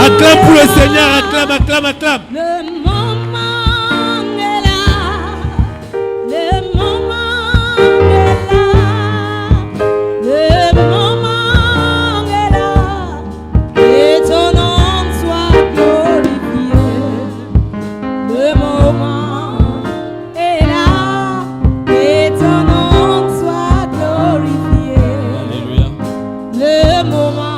Acclame pour le Seigneur, acclame, acclame, acclame. Le moment est là. Le moment est là. Le moment est là. Et ton nom soit glorifié. Le moment est là. Et ton nom soit glorifié. Alléluia. Le moment.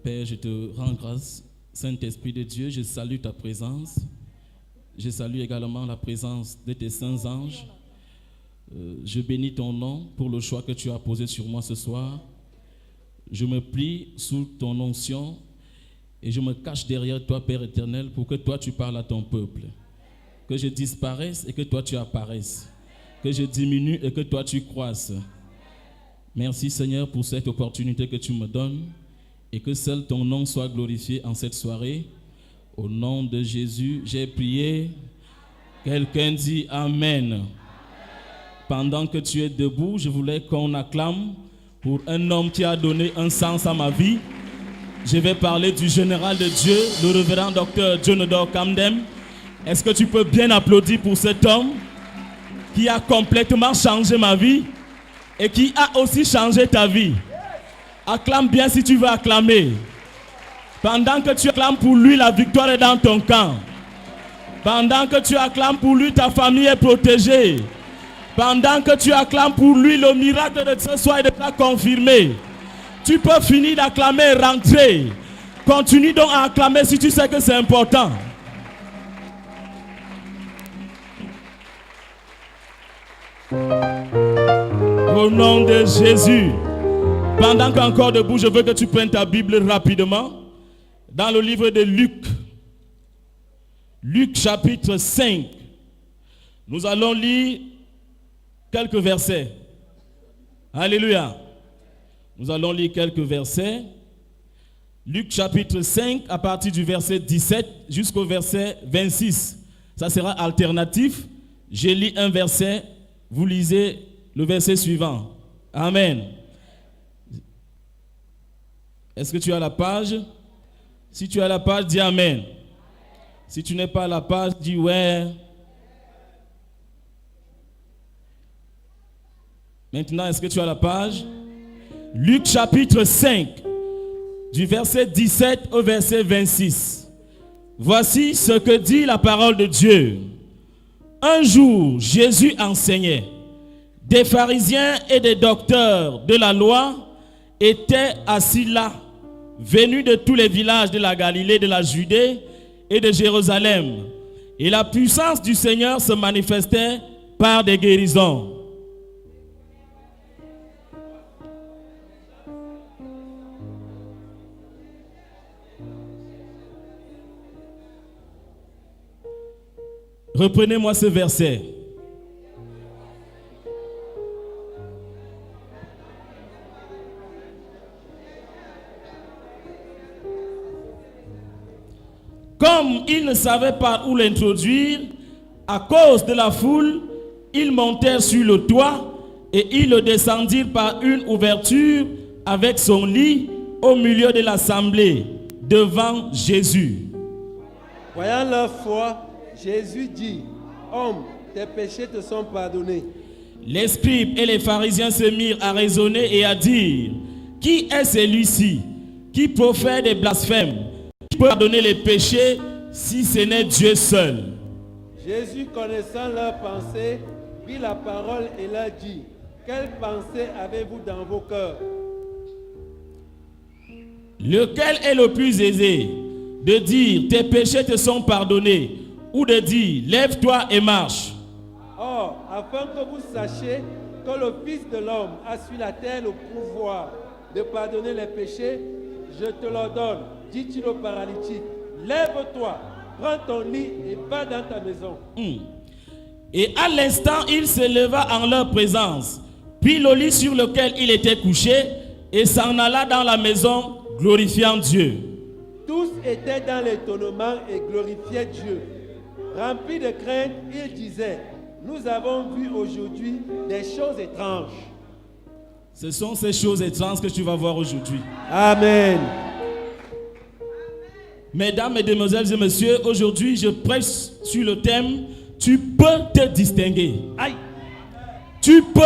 Père, je te rends grâce, Saint-Esprit de Dieu, je salue ta présence. Je salue également la présence de tes saints anges. Je bénis ton nom pour le choix que tu as posé sur moi ce soir. Je me plie sous ton onction et je me cache derrière toi, Père éternel, pour que toi tu parles à ton peuple. Que je disparaisse et que toi tu apparaisses. Que je diminue et que toi tu croisses. Merci Seigneur pour cette opportunité que tu me donnes. Et que seul ton nom soit glorifié en cette soirée. Au nom de Jésus, j'ai prié. Quelqu'un dit Amen. Pendant que tu es debout, je voulais qu'on acclame pour un homme qui a donné un sens à ma vie. Je vais parler du général de Dieu, le révérend docteur Jonador Kamdem. Est-ce que tu peux bien applaudir pour cet homme qui a complètement changé ma vie et qui a aussi changé ta vie? Acclame bien si tu veux acclamer. Pendant que tu acclames pour lui, la victoire est dans ton camp. Pendant que tu acclames pour lui, ta famille est protégée. Pendant que tu acclames pour lui, le miracle de ce soir est déjà confirmé. Tu peux finir d'acclamer et rentrer. Continue donc à acclamer si tu sais que c'est important. Au nom de Jésus. Pendant qu'encore debout, je veux que tu prennes ta Bible rapidement. Dans le livre de Luc. Luc chapitre 5. Nous allons lire quelques versets. Alléluia. Nous allons lire quelques versets. Luc chapitre 5 à partir du verset 17 jusqu'au verset 26. Ça sera alternatif. Je lis un verset. Vous lisez le verset suivant. Amen. Est-ce que tu as la page? Si tu as la page, dis Amen. Si tu n'es pas à la page, dis ouais. Maintenant, est-ce que tu as la page? Luc chapitre 5, du verset 17 au verset 26. Voici ce que dit la parole de Dieu. Un jour, Jésus enseignait. Des pharisiens et des docteurs de la loi étaient assis là, venus de tous les villages de la Galilée, de la Judée et de Jérusalem. Et la puissance du Seigneur se manifestait par des guérisons. Reprenez-moi ce verset. Comme ils ne savaient pas où l'introduire, à cause de la foule, ils montèrent sur le toit et ils le descendirent par une ouverture avec son lit au milieu de l'assemblée, devant Jésus. Voyant leur foi, Jésus dit, « Homme, tes péchés te sont pardonnés. » Les scribes et les pharisiens se mirent à raisonner et à dire, « Qui est celui-ci qui profère des blasphèmes? Qui peut pardonner les péchés si ce n'est Dieu seul? » Jésus, connaissant leurs pensées, prit la parole et leur dit, « Quelles pensées avez-vous dans vos cœurs? Lequel est le plus aisé de dire, tes péchés te sont pardonnés, ou de dire, lève-toi et marche? Or, afin que vous sachiez que le Fils de l'homme a sur la terre le pouvoir de pardonner les péchés, je te l'ordonne, dit-il au paralytique, lève-toi, prends ton lit et va dans ta maison. Et à l'instant, il se leva en leur présence, prit le lit sur lequel il était couché et s'en alla dans la maison, glorifiant Dieu. Tous étaient dans l'étonnement et glorifiaient Dieu. Remplis de crainte, ils disaient, nous avons vu aujourd'hui des choses étranges. Ce sont ces choses étranges que tu vas voir aujourd'hui. Amen. Mesdames, Mesdemoiselles et Messieurs, aujourd'hui je prêche sur le thème « Tu peux te distinguer ». Aïe. Tu peux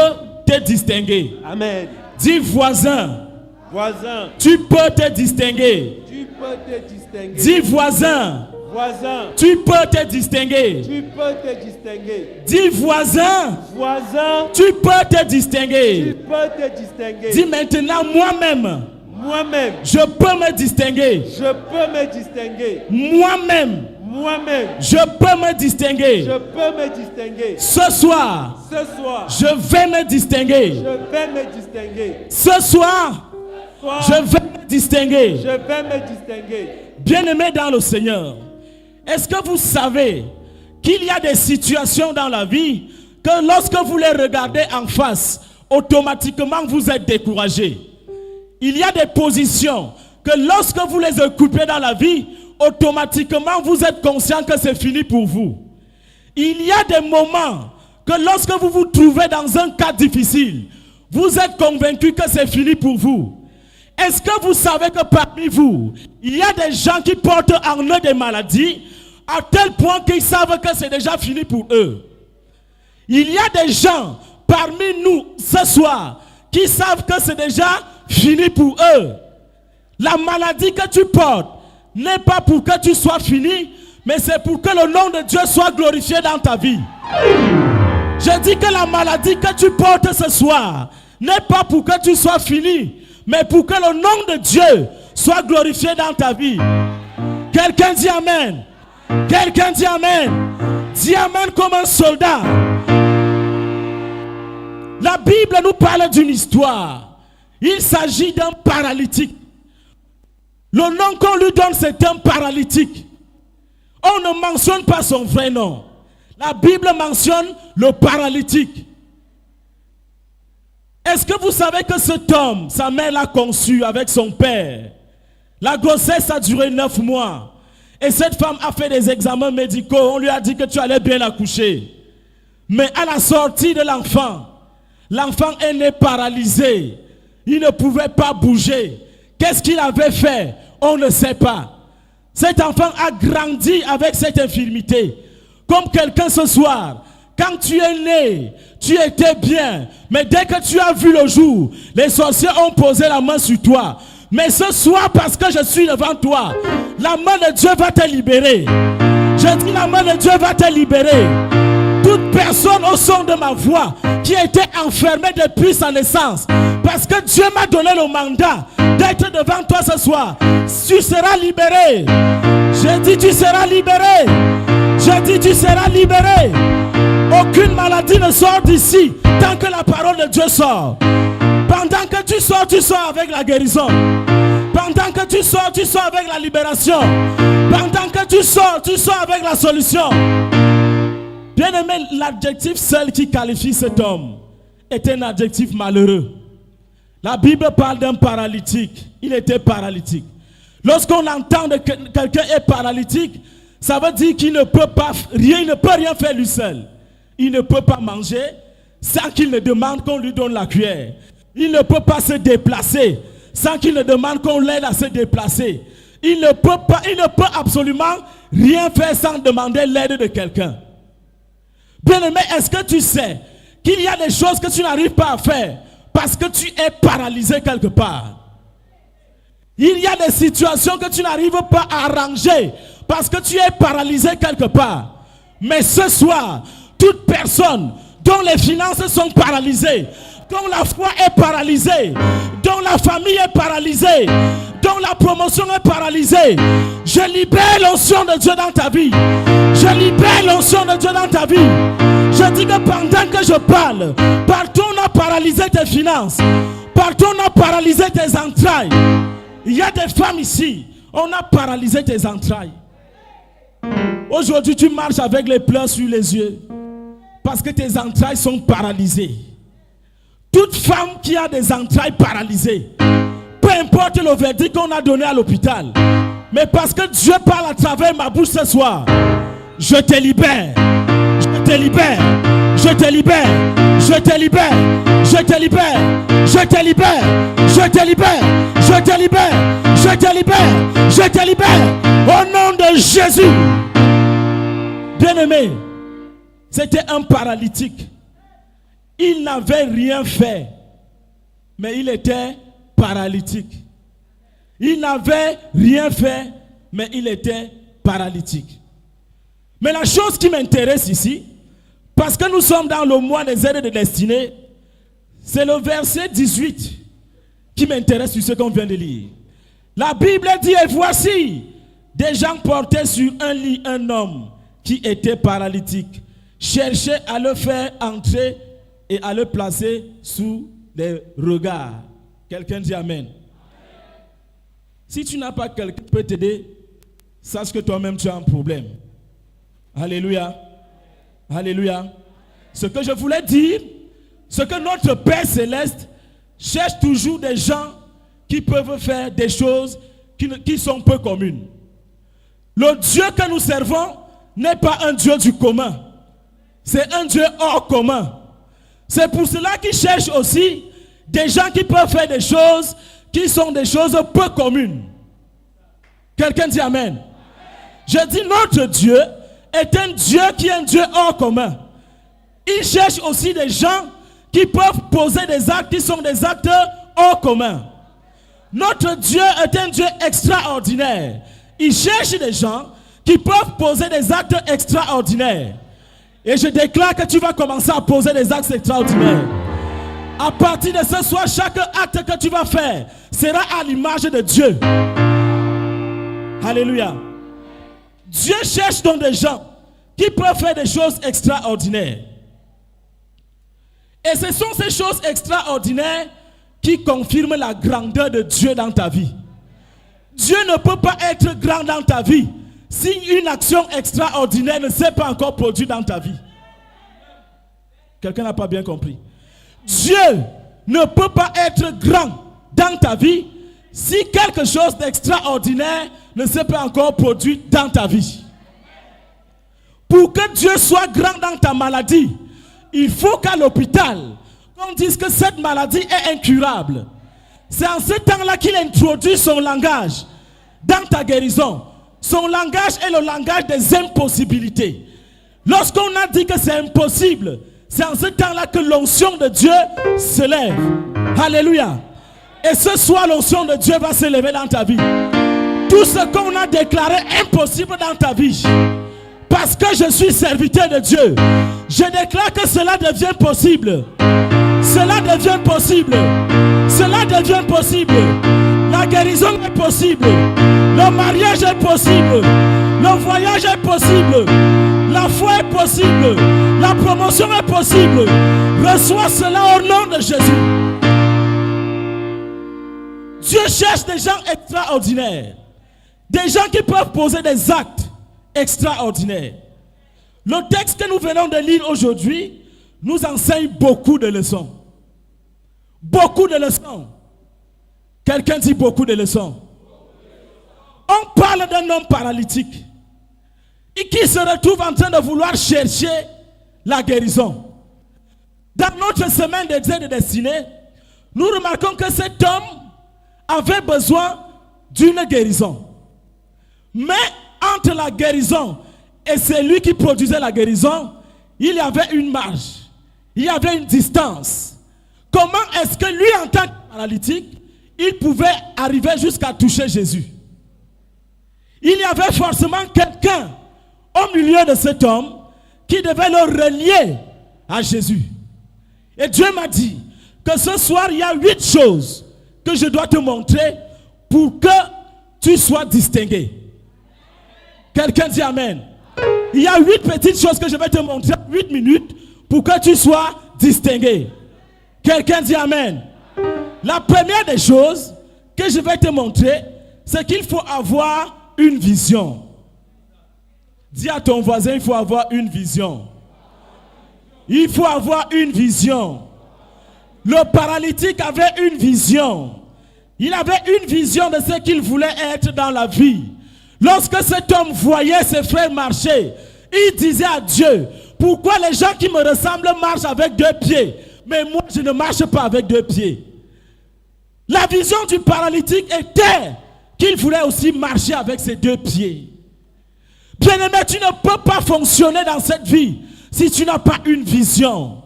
te distinguer. Amen. Dis voisin. Voisin. Tu peux te distinguer. Tu peux te distinguer. Dis voisin. Voisin. Tu peux te distinguer. Tu peux te distinguer. Dis voisin. Voisin. Tu peux te Tu distinguer. peux te distinguer. Dis maintenant moi-même. Moi-même. Je peux me distinguer. Je peux me distinguer. Moi-même. Moi-même. Je peux me distinguer. Je peux me distinguer. Ce soir, Ce soir. je vais me distinguer. Je vais me distinguer. Ce soir, Soir, je vais me distinguer. je vais me distinguer. Bien-aimés dans le Seigneur, est-ce que vous savez qu'il y a des situations dans la vie que lorsque vous les regardez en face, automatiquement vous êtes découragé? Il y a des positions que lorsque vous les occupez dans la vie, automatiquement vous êtes conscient que c'est fini pour vous. Il y a des moments que lorsque vous vous trouvez dans un cas difficile, vous êtes convaincu que c'est fini pour vous. Est-ce que vous savez que parmi vous, il y a des gens qui portent en eux des maladies à tel point qu'ils savent que c'est déjà fini pour eux? Il y a des gens parmi nous ce soir qui savent que c'est déjà fini pour eux. La maladie que tu portes n'est pas pour que tu sois fini, mais c'est pour que le nom de Dieu soit glorifié dans ta vie. Je dis que la maladie que tu portes ce soir n'est pas pour que tu sois fini, mais pour que le nom de Dieu soit glorifié dans ta vie. Quelqu'un dit Amen. Quelqu'un dit Amen. Dis Amen comme un soldat. La Bible nous parle d'une histoire. Il s'agit d'un paralytique. Le nom qu'on lui donne, c'est un paralytique. On ne mentionne pas son vrai nom. La Bible mentionne le paralytique. Est-ce que vous savez que cet homme, sa mère l'a conçu avec son père? La grossesse a duré 9 mois. Et cette femme a fait des examens médicaux. On lui a dit que tu allais bien accoucher. Mais à la sortie de l'enfant, l'enfant est né paralysé. Il ne pouvait pas bouger. Qu'est-ce qu'il avait fait? On ne sait pas. Cet enfant a grandi avec cette infirmité. Comme quelqu'un ce soir, quand tu es né, tu étais bien. Mais dès que tu as vu le jour, les sorciers ont posé la main sur toi. Mais ce soir, parce que je suis devant toi, la main de Dieu va te libérer. Je dis la main de Dieu va te libérer. Toute personne au son de ma voix qui était enfermée depuis sa naissance, parce que Dieu m'a donné le mandat d'être devant toi ce soir, tu seras libéré. Je dis tu seras libéré. Je dis tu seras libéré. Aucune maladie ne sort d'ici tant que la parole de Dieu sort. Pendant que tu sors avec la guérison. Pendant que tu sors avec la libération. Pendant que tu sors avec la solution. Bien aimé, l'adjectif seul qui qualifie cet homme est un adjectif malheureux. La Bible parle d'un paralytique. Il était paralytique. Lorsqu'on entend que quelqu'un est paralytique, ça veut dire qu'il ne peut pas rien, il ne peut rien faire lui seul. Il ne peut pas manger sans qu'il ne demande qu'on lui donne la cuillère. Il ne peut pas se déplacer sans qu'il ne demande qu'on l'aide à se déplacer. Il ne peut absolument rien faire sans demander l'aide de quelqu'un. Bien-aimé, est-ce que tu sais qu'il y a des choses que tu n'arrives pas à faire parce que tu es paralysé quelque part? Il y a des situations que tu n'arrives pas à arranger parce que tu es paralysé quelque part. Mais ce soir, toute personne dont les finances sont paralysées, dont la foi est paralysée, dont la famille est paralysée, dont la promotion est paralysée, je libère l'onction de Dieu dans ta vie. Je libère l'onction de Dieu dans ta vie. Je dis que pendant que je parle, partout on a paralysé tes finances, partout on a paralysé tes entrailles. Il y a des femmes ici, on a paralysé tes entrailles. Aujourd'hui tu marches avec les pleurs sur les yeux parce que tes entrailles sont paralysées. Toute femme qui a des entrailles paralysées, peu importe le verdict qu'on a donné à l'hôpital, mais parce que Dieu parle à travers ma bouche ce soir, je te libère, je te libère, Je te libère. Je te libère. Je te libère. Je te libère. Je te libère. Je te libère. Je te libère. Je te libère. Au nom de Jésus. Bien-aimé, c'était un paralytique. Il n'avait rien fait, mais il était paralytique. Il n'avait rien fait, mais il était paralytique. Mais la chose qui m'intéresse ici, parce que nous sommes dans le mois des aides de destinée, c'est le verset 18 qui m'intéresse sur ce qu'on vient de lire. La Bible dit, et voici, des gens portaient sur un lit un homme qui était paralytique, cherchaient à le faire entrer et à le placer sous des regards. Quelqu'un dit Amen. Si tu n'as pas quelqu'un qui peut t'aider, sache que toi-même tu as un problème. Alléluia. Alléluia. Ce que je voulais dire, c'est que notre Père Céleste cherche toujours des gens qui peuvent faire des choses qui sont peu communes. Le Dieu que nous servons n'est pas un Dieu du commun. C'est un Dieu hors commun. C'est pour cela qu'il cherche aussi des gens qui peuvent faire des choses qui sont des choses peu communes. Quelqu'un dit Amen. Je dis notre Dieu est un Dieu qui est un Dieu hors commun. Il cherche aussi des gens qui peuvent poser des actes qui sont des actes hors commun. Notre Dieu est un Dieu extraordinaire. Il cherche des gens qui peuvent poser des actes extraordinaires. Et je déclare que tu vas commencer à poser des actes extraordinaires. À partir de ce soir, chaque acte que tu vas faire sera à l'image de Dieu. Alléluia. Dieu cherche donc des gens qui peuvent faire des choses extraordinaires. Et ce sont ces choses extraordinaires qui confirment la grandeur de Dieu dans ta vie. Dieu ne peut pas être grand dans ta vie si une action extraordinaire ne s'est pas encore produite dans ta vie. Quelqu'un n'a pas bien compris. Dieu ne peut pas être grand dans ta vie si quelque chose d'extraordinaire ne s'est pas encore produit dans ta vie. Pour que Dieu soit grand dans ta maladie, il faut qu'à l'hôpital, on dise que cette maladie est incurable. C'est en ce temps-là qu'il introduit son langage dans ta guérison. Son langage est le langage des impossibilités. Lorsqu'on a dit que c'est impossible, c'est en ce temps-là que l'onction de Dieu se lève. Alléluia. Et ce soir, l'onction de Dieu va se lever dans ta vie. Tout ce qu'on a déclaré impossible dans ta vie, parce que je suis serviteur de Dieu, je déclare que cela devient possible. Cela devient possible. Cela devient possible. La guérison est possible. Le mariage est possible. Le voyage est possible. La foi est possible. La promotion est possible. Reçois cela au nom de Jésus. Dieu cherche des gens extraordinaires. Des gens qui peuvent poser des actes extraordinaires. Le texte que nous venons de lire aujourd'hui nous enseigne beaucoup de leçons. Beaucoup de leçons. Quelqu'un dit beaucoup de leçons. On parle d'un homme paralytique et qui se retrouve en train de vouloir chercher la guérison. Dans notre semaine des aides de destinée, nous remarquons que cet homme avait besoin d'une guérison. Mais entre la guérison et celui qui produisait la guérison, il y avait une marge. Il y avait une distance. Comment est-ce que lui, en tant que paralytique, il pouvait arriver jusqu'à toucher Jésus? Il y avait forcément quelqu'un au milieu de cet homme qui devait le relier à Jésus. Et Dieu m'a dit que ce soir, il y a 8 choses que je dois te montrer pour que tu sois distingué. Quelqu'un dit Amen. Il y a 8 petites choses que je vais te montrer, 8 minutes, pour que tu sois distingué. Quelqu'un dit Amen. La première des choses que je vais te montrer, c'est qu'il faut avoir une vision. Dis à ton voisin, il faut avoir une vision. Il faut avoir une vision. Le paralytique avait une vision. Il avait une vision de ce qu'il voulait être dans la vie. Lorsque cet homme voyait ses frères marcher, il disait à Dieu, pourquoi les gens qui me ressemblent marchent avec 2 pieds, mais moi je ne marche pas avec 2 pieds. La vision du paralytique était qu'il voulait aussi marcher avec ses 2 pieds. Bien-aimé, tu ne peux pas fonctionner dans cette vie si tu n'as pas une vision.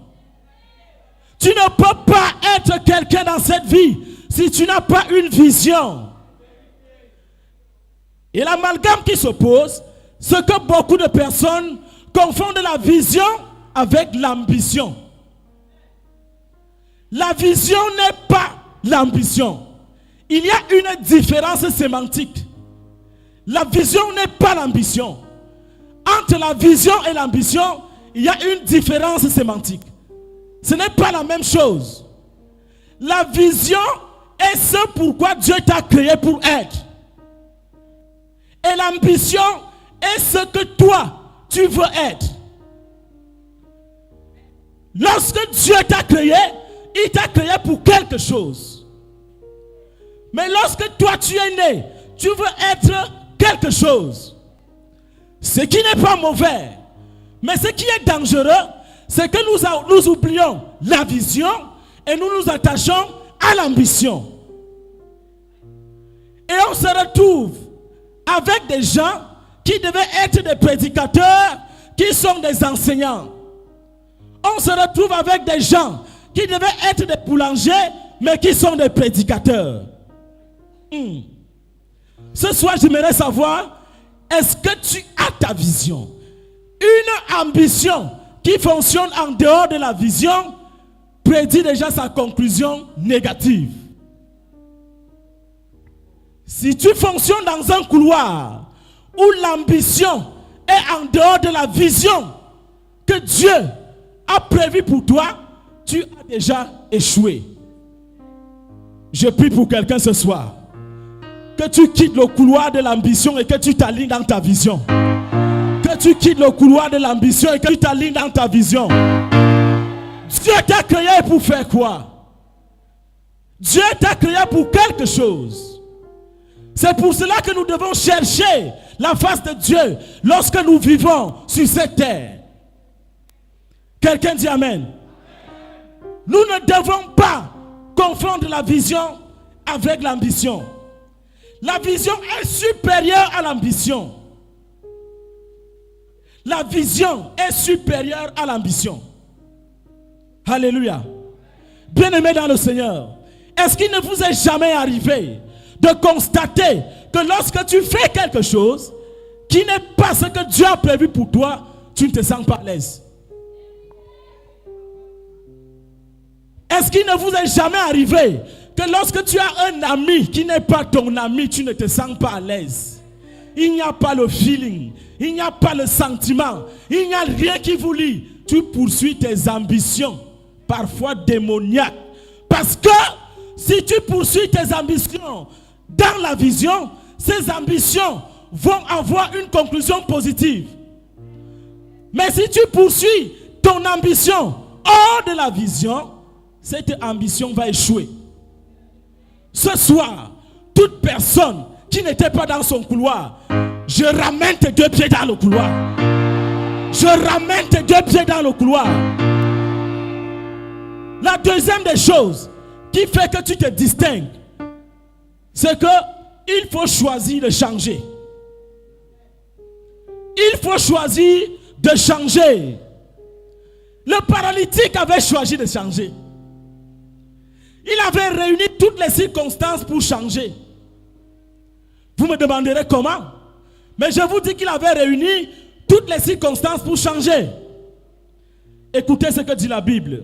Tu ne peux pas être quelqu'un dans cette vie si tu n'as pas une vision. Et l'amalgame qui s'oppose, c'est que beaucoup de personnes confondent la vision avec l'ambition. La vision n'est pas l'ambition. Il y a une différence sémantique. La vision n'est pas l'ambition. Entre la vision et l'ambition, il y a une différence sémantique. Ce n'est pas la même chose. La vision est ce pourquoi Dieu t'a créé pour être. Et l'ambition est ce que toi, tu veux être. Lorsque Dieu t'a créé, il t'a créé pour quelque chose. Mais lorsque toi, tu es né, tu veux être quelque chose. Ce qui n'est pas mauvais. Mais ce qui est dangereux, c'est que nous oublions la vision et nous nous attachons à l'ambition. Et on se retrouve avec des gens qui devaient être des prédicateurs, qui sont des enseignants. On se retrouve avec des gens qui devaient être des boulangers, mais qui sont des prédicateurs. Ce soir, j'aimerais savoir, est-ce que tu as ta vision? Une ambition qui fonctionne en dehors de la vision prédit déjà sa conclusion négative. Si tu fonctionnes dans un couloir où l'ambition est en dehors de la vision que Dieu a prévue pour toi, tu as déjà échoué. Je prie pour quelqu'un ce soir. Que tu quittes le couloir de l'ambition et que tu t'alignes dans ta vision. Que tu quittes le couloir de l'ambition et que tu t'alignes dans ta vision. Dieu t'a créé pour faire quoi? Dieu t'a créé pour quelque chose. C'est pour cela que nous devons chercher la face de Dieu lorsque nous vivons sur cette terre. Quelqu'un dit Amen. Nous ne devons pas confondre la vision avec l'ambition. La vision est supérieure à l'ambition. La vision est supérieure à l'ambition. Alléluia. Bien-aimés dans le Seigneur, est-ce qu'il ne vous est jamais arrivé de constater que lorsque tu fais quelque chose qui n'est pas ce que Dieu a prévu pour toi, tu ne te sens pas à l'aise? Est-ce qu'il ne vous est jamais arrivé que lorsque tu as un ami qui n'est pas ton ami, tu ne te sens pas à l'aise? Il n'y a pas le feeling, il n'y a pas le sentiment, il n'y a rien qui vous lie. Tu poursuis tes ambitions, parfois démoniaques. Parce que si tu poursuis tes ambitions dans la vision, ces ambitions vont avoir une conclusion positive. Mais si tu poursuis ton ambition hors de la vision, cette ambition va échouer. Ce soir, toute personne qui n'était pas dans son couloir, je ramène tes 2 pieds dans le couloir. Je ramène tes 2 pieds dans le couloir. La deuxième des choses qui fait que tu te distingues, c'est que il faut choisir de changer. Il faut choisir de changer. Le paralytique avait choisi de changer. Il avait réuni toutes les circonstances pour changer. Vous me demanderez comment? Mais je vous dis qu'il avait réuni toutes les circonstances pour changer. Écoutez ce que dit la Bible.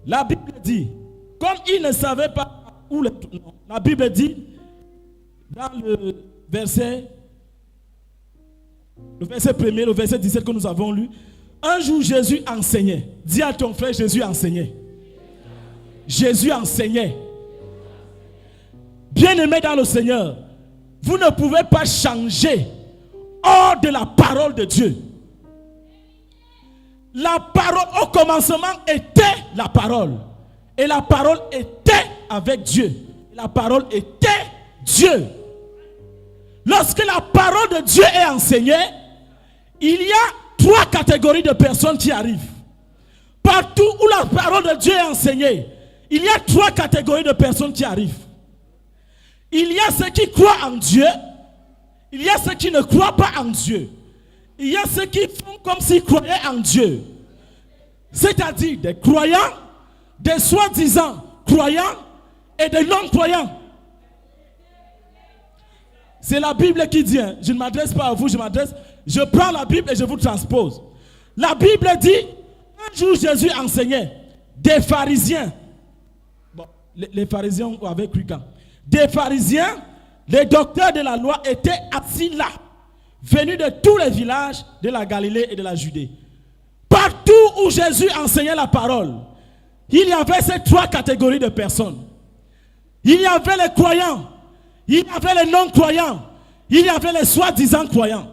La Bible dit, comme il ne savait pas où le tournant, la Bible dit, dans le verset 1er, le verset 17 que nous avons lu, un jour Jésus enseignait. Dis à ton frère, Jésus enseignait. Jésus enseignait. Bien-aimés dans le Seigneur, vous ne pouvez pas changer hors de la parole de Dieu. La parole au commencement était la parole. Et la parole était avec Dieu. La parole était Dieu. Lorsque la parole de Dieu est enseignée, il y a 3 catégories de personnes qui arrivent. Partout où la parole de Dieu est enseignée, il y a 3 catégories de personnes qui arrivent. Il y a ceux qui croient en Dieu, il y a ceux qui ne croient pas en Dieu. Il y a ceux qui font comme s'ils croyaient en Dieu. C'est-à-dire des croyants, des soi-disant croyants et des non-croyants. C'est la Bible qui dit, je ne m'adresse pas à vous, je prends la Bible et je vous transpose. La Bible dit, un jour Jésus enseignait, des pharisiens, bon, les pharisiens avaient cru quand? Des pharisiens, les docteurs de la loi étaient assis là, venus de tous les villages de la Galilée et de la Judée. Partout où Jésus enseignait la parole, il y avait ces 3 catégories de personnes. Il y avait les croyants, il y avait les non-croyants, il y avait les soi-disant croyants.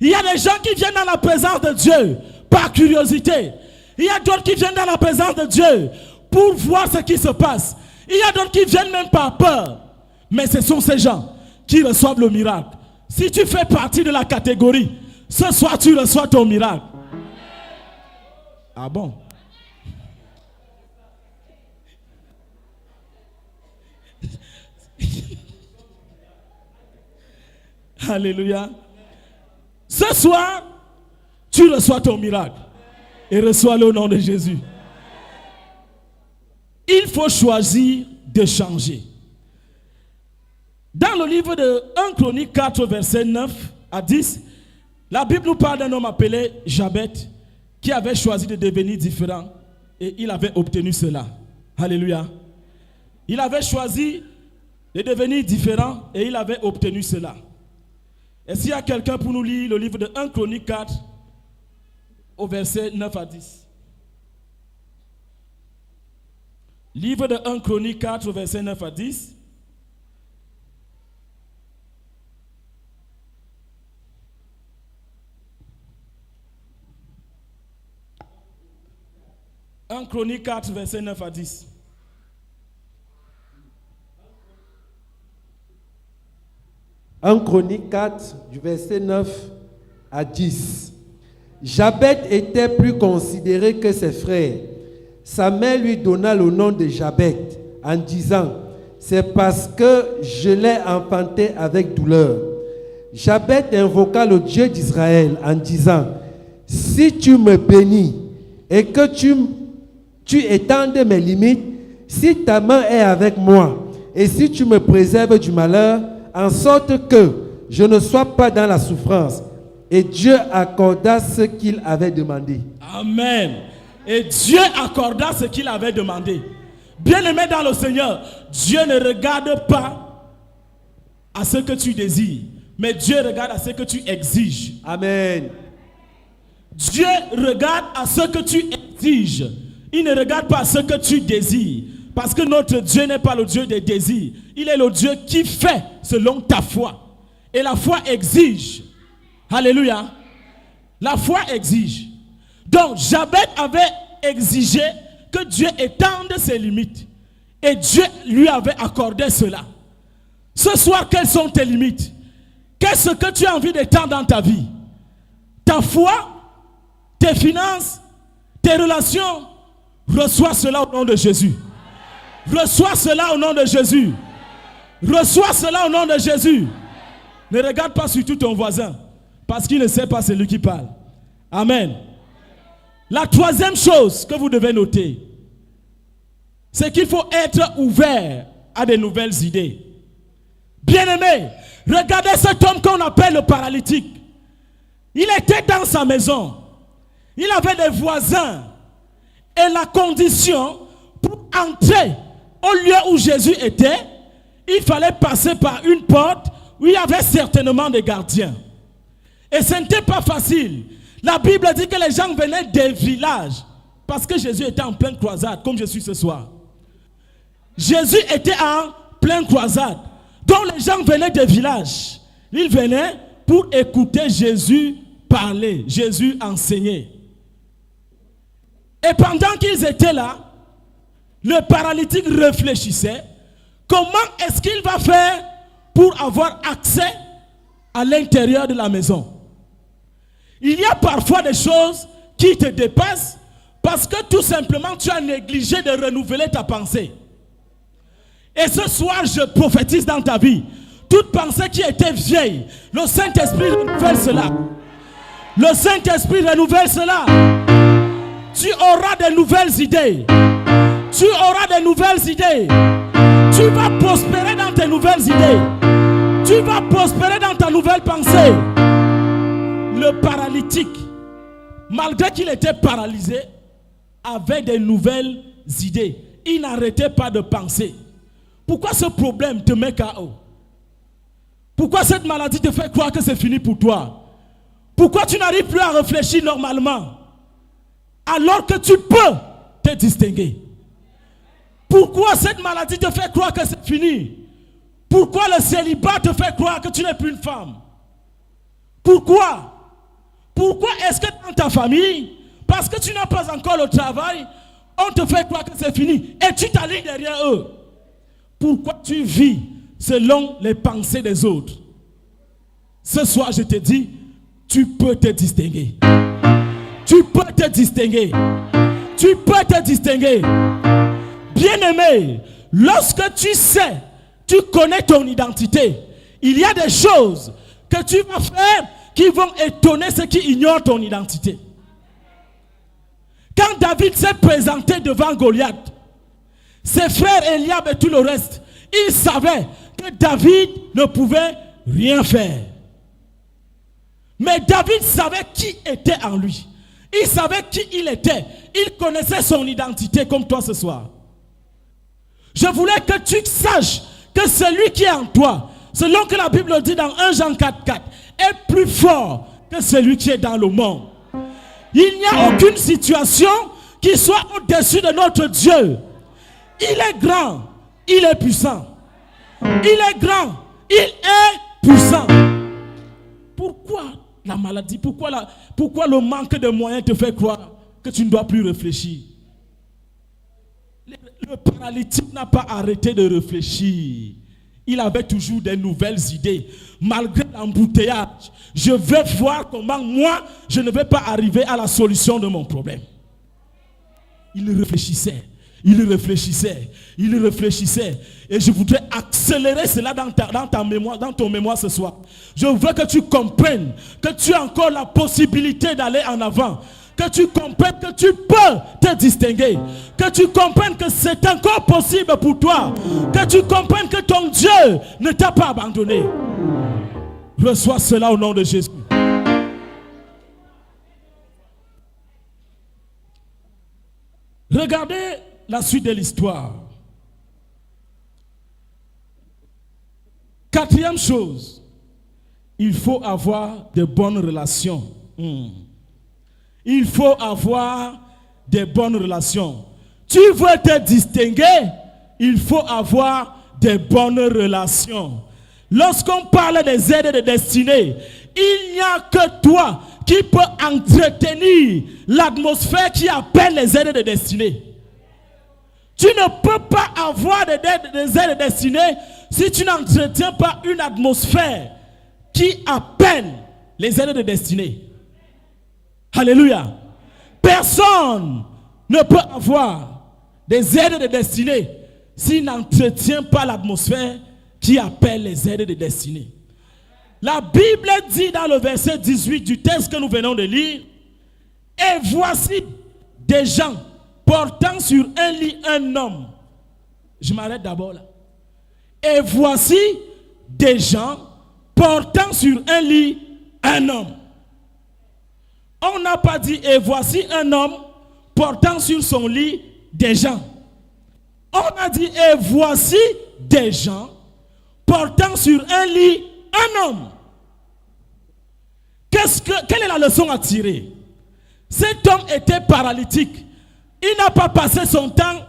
Il y a des gens qui viennent dans la présence de Dieu par curiosité. Il y a d'autres qui viennent dans la présence de Dieu pour voir ce qui se passe. Il y a d'autres qui viennent même par peur. Mais ce sont ces gens qui reçoivent le miracle. Si tu fais partie de la catégorie, ce soir tu reçois ton miracle. Ah bon? Alléluia. Ce soir, tu reçois ton miracle. Et reçois-le au nom de Jésus. Il faut choisir de changer. Dans le livre de 1 Chronique 4, verset 9 à 10, la Bible nous parle d'un homme appelé Jabet qui avait choisi de devenir différent et il avait obtenu cela. Alléluia. Il avait choisi de devenir différent et il avait obtenu cela. Est-ce qu'il y a quelqu'un pour nous lire le livre de 1 Chronique 4 au verset 9 à 10? Livre de 1 Chronique 4 au verset 9 à 10. Un Chronique 4, verset 9 à 10. En Chronique 4, du verset 9 à 10. Jabet était plus considéré que ses frères. Sa mère lui donna le nom de Jabet en disant, c'est parce que je l'ai enfanté avec douleur. Jabet invoqua le Dieu d'Israël en disant, si tu me bénis et que tu étendes mes limites, si ta main est avec moi et si tu me préserves du malheur, en sorte que je ne sois pas dans la souffrance. Et Dieu accorda ce qu'il avait demandé. Amen. Et Dieu accorda ce qu'il avait demandé. Bien-aimé dans le Seigneur, Dieu ne regarde pas à ce que tu désires, mais Dieu regarde à ce que tu exiges. Amen. Dieu regarde à ce que tu exiges. Il ne regarde pas à ce que tu désires. Parce que notre Dieu n'est pas le Dieu des désirs. Il est le Dieu qui fait selon ta foi. Et la foi exige. Alléluia. La foi exige. Donc, Jabet avait exigé que Dieu étende ses limites. Et Dieu lui avait accordé cela. Ce soir, quelles sont tes limites? Qu'est-ce que tu as envie d'étendre dans ta vie? Ta foi, tes finances, tes relations. Reçois cela au nom de Jésus. Reçois cela au nom de Jésus. Reçois cela au nom de Jésus. Ne regarde pas surtout ton voisin, parce qu'il ne sait pas celui qui parle. Amen. La troisième chose que vous devez noter, c'est qu'il faut être ouvert à de nouvelles idées. Bien-aimé, regardez cet homme qu'on appelle le paralytique. Il était dans sa maison. Il avait des voisins. Et la condition pour entrer au lieu où Jésus était, il fallait passer par une porte où il y avait certainement des gardiens. Et ce n'était pas facile. La Bible dit que les gens venaient des villages parce que Jésus était en pleine croisade, comme je suis ce soir. Jésus était en pleine croisade. Donc les gens venaient des villages. Ils venaient pour écouter Jésus parler, Jésus enseigner. Et pendant qu'ils étaient là, le paralytique réfléchissait. Comment est-ce qu'il va faire pour avoir accès à l'intérieur de la maison? Il y a parfois des choses qui te dépassent parce que tout simplement tu as négligé de renouveler ta pensée. Et ce soir, je prophétise dans ta vie. Toute pensée qui était vieille, le Saint-Esprit renouvelle cela. Le Saint-Esprit renouvelle cela. Tu auras de nouvelles idées. Tu auras de nouvelles idées. Tu vas prospérer dans tes nouvelles idées. Tu vas prospérer dans ta nouvelle pensée. Le paralytique, malgré qu'il était paralysé, avait de nouvelles idées. Il n'arrêtait pas de penser. Pourquoi ce problème te met KO? Pourquoi cette maladie te fait croire que c'est fini pour toi? Pourquoi tu n'arrives plus à réfléchir normalement alors que tu peux te distinguer? Pourquoi cette maladie te fait croire que c'est fini? Pourquoi le célibat te fait croire que tu n'es plus une femme? Pourquoi? Pourquoi est-ce que dans ta famille, parce que tu n'as pas encore le travail, on te fait croire que c'est fini et tu t'alignes derrière eux? Pourquoi tu vis selon les pensées des autres? Ce soir, je te dis, tu peux te distinguer. Tu peux te distinguer. Tu peux te distinguer. Bien-aimé, lorsque tu sais, tu connais ton identité, il y a des choses que tu vas faire qui vont étonner ceux qui ignorent ton identité. Quand David s'est présenté devant Goliath, ses frères Eliab et tout le reste, ils savaient que David ne pouvait rien faire. Mais David savait qui était en lui. Il savait qui il était. Il connaissait son identité comme toi ce soir. Je voulais que tu saches que celui qui est en toi, selon que la Bible dit dans 1 Jean 4,4, est plus fort que celui qui est dans le monde. Il n'y a aucune situation qui soit au-dessus de notre Dieu. Il est grand, il est puissant. Il est grand, il est puissant. Pourquoi la maladie, pourquoi le manque de moyens te fait croire que tu ne dois plus réfléchir? Le paralytique n'a pas arrêté de réfléchir. Il avait toujours des nouvelles idées. Malgré l'embouteillage, je vais voir comment moi, je ne vais pas arriver à la solution de mon problème. Il réfléchissait. Il réfléchissait. Il réfléchissait. Et je voudrais accélérer cela dans ta mémoire, dans ton mémoire ce soir. Je veux que tu comprennes que tu as encore la possibilité d'aller en avant. Que tu comprennes que tu peux te distinguer. Que tu comprennes que c'est encore possible pour toi. Que tu comprennes que ton Dieu ne t'a pas abandonné. Reçois cela au nom de Jésus. Regardez la suite de l'histoire. Quatrième chose, il faut avoir de bonnes relations. Il faut avoir de bonnes relations. Tu veux te distinguer, il faut avoir de bonnes relations. Lorsqu'on parle des aides de destinée, il n'y a que toi qui peux entretenir l'atmosphère qui appelle les aides de destinée. Tu ne peux pas avoir des aides de destinée si tu n'entretiens pas une atmosphère qui appelle les aides de destinée. Alléluia. Personne ne peut avoir des aides de destinée s'il n'entretient pas l'atmosphère qui appelle les aides de destinée. La Bible dit dans le verset 18 du texte que nous venons de lire, et voici des gens portant sur un lit un homme. Je m'arrête d'abord là. Et voici des gens portant sur un lit un homme. On n'a pas dit et voici un homme portant sur son lit des gens. On a dit et voici des gens portant sur un lit un homme. Quelle est la leçon à tirer? Cet homme était paralytique. Il n'a pas passé son temps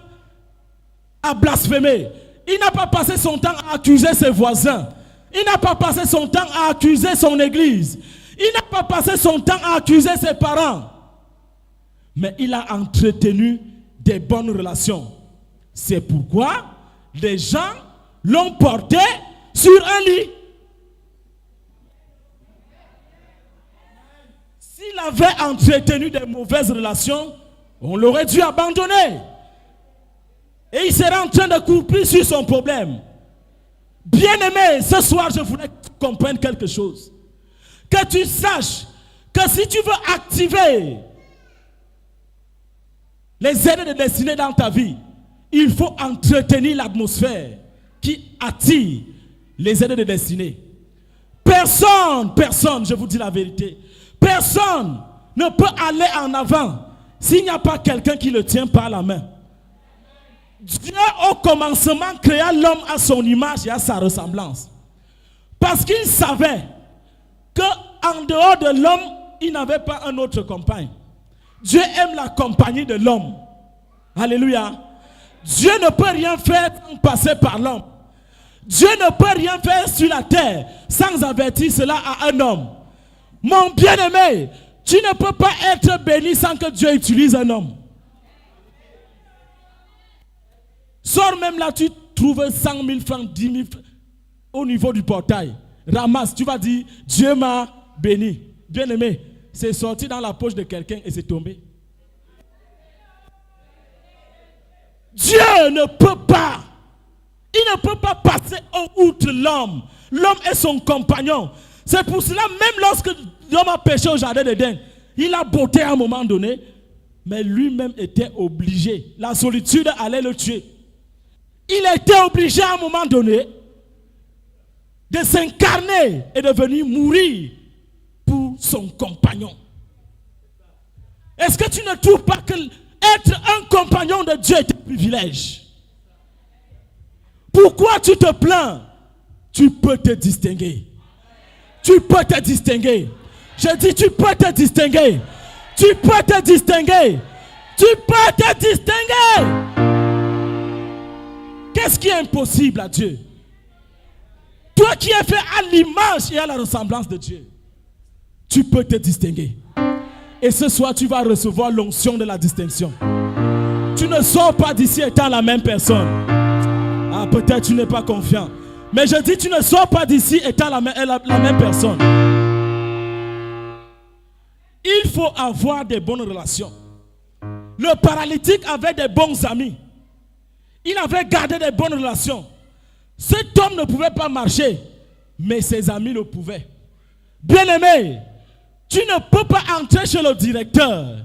à blasphémer. Il n'a pas passé son temps à accuser ses voisins. Il n'a pas passé son temps à accuser son église. Il n'a pas passé son temps à accuser ses parents. Mais il a entretenu des bonnes relations. C'est pourquoi les gens l'ont porté sur un lit. Si avait entretenu des mauvaises relations, on l'aurait dû abandonner. Et il serait en train de couper sur son problème. Bien-aimé, ce soir, je voulais que tu comprennes quelque chose. Que tu saches que si tu veux activer les aides de destinée dans ta vie, il faut entretenir l'atmosphère qui attire les aides de destinée. Personne, je vous dis la vérité, personne ne peut aller en avant s'il n'y a pas quelqu'un qui le tient par la main. Dieu, au commencement, créa l'homme à son image et à sa ressemblance. Parce qu'il savait qu'en dehors de l'homme, il n'avait pas un autre compagnon. Dieu aime la compagnie de l'homme. Alléluia. Dieu ne peut rien faire sans passer par l'homme. Dieu ne peut rien faire sur la terre sans avertir cela à un homme. Mon bien-aimé, tu ne peux pas être béni sans que Dieu utilise un homme. Sors même là, tu trouves 100 000 francs, 10 000 francs au niveau du portail. Ramasse, tu vas dire, Dieu m'a béni. Bien-aimé, c'est sorti dans la poche de quelqu'un et c'est tombé. Dieu ne peut pas. Il ne peut pas passer outre l'homme. L'homme est son compagnon. C'est pour cela, même lorsque l'homme a péché au jardin d'Éden, il a botté à un moment donné, mais lui-même était obligé. La solitude allait le tuer. Il était obligé à un moment donné de s'incarner et de venir mourir pour son compagnon. Est-ce que tu ne trouves pas que être un compagnon de Dieu est un privilège? Pourquoi tu te plains? Tu peux te distinguer. Tu peux te distinguer. Je dis, tu peux te distinguer. Tu peux te distinguer. Tu peux te distinguer. Qu'est-ce qui est impossible à Dieu? Toi qui es fait à l'image et à la ressemblance de Dieu, tu peux te distinguer. Et ce soir, tu vas recevoir l'onction de la distinction. Tu ne sors pas d'ici étant la même personne. Ah, peut-être tu n'es pas confiant. Mais je dis, tu ne sors pas d'ici étant la même personne. Il faut avoir des bonnes relations. Le paralytique avait des bons amis. Il avait gardé des bonnes relations. Cet homme ne pouvait pas marcher, mais ses amis le pouvaient. Bien-aimé, tu ne peux pas entrer chez le directeur,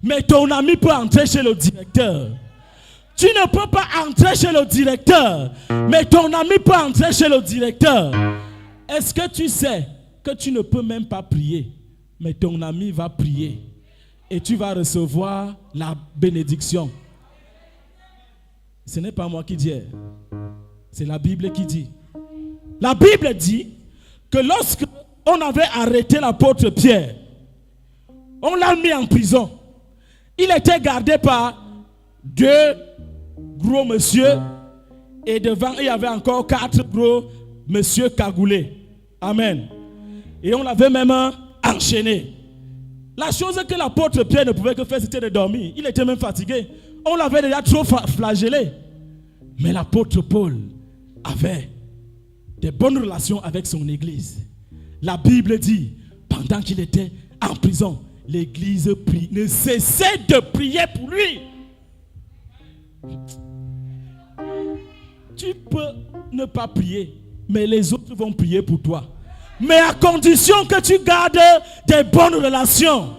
mais ton ami peut entrer chez le directeur. Tu ne peux pas entrer chez le directeur, mais ton ami peut entrer chez le directeur. Est-ce que tu sais que tu ne peux même pas prier, mais ton ami va prier et tu vas recevoir la bénédiction? Ce n'est pas moi qui dis, c'est la Bible qui dit. La Bible dit que lorsque on avait arrêté l'apôtre Pierre, on l'a mis en prison. Il était gardé par 2 gros monsieur et devant il y avait encore 4 gros monsieur cagoulés. Amen. Et on l'avait même enchaîné. La chose que l'apôtre Pierre ne pouvait que faire, c'était de dormir. Il était même fatigué. On l'avait déjà trop flagellé. Mais l'apôtre Paul avait des bonnes relations avec son église. La Bible dit, pendant qu'il était en prison, l'église ne cessait de prier pour lui. Tu peux ne pas prier, mais les autres vont prier pour toi. Mais à condition que tu gardes des bonnes relations.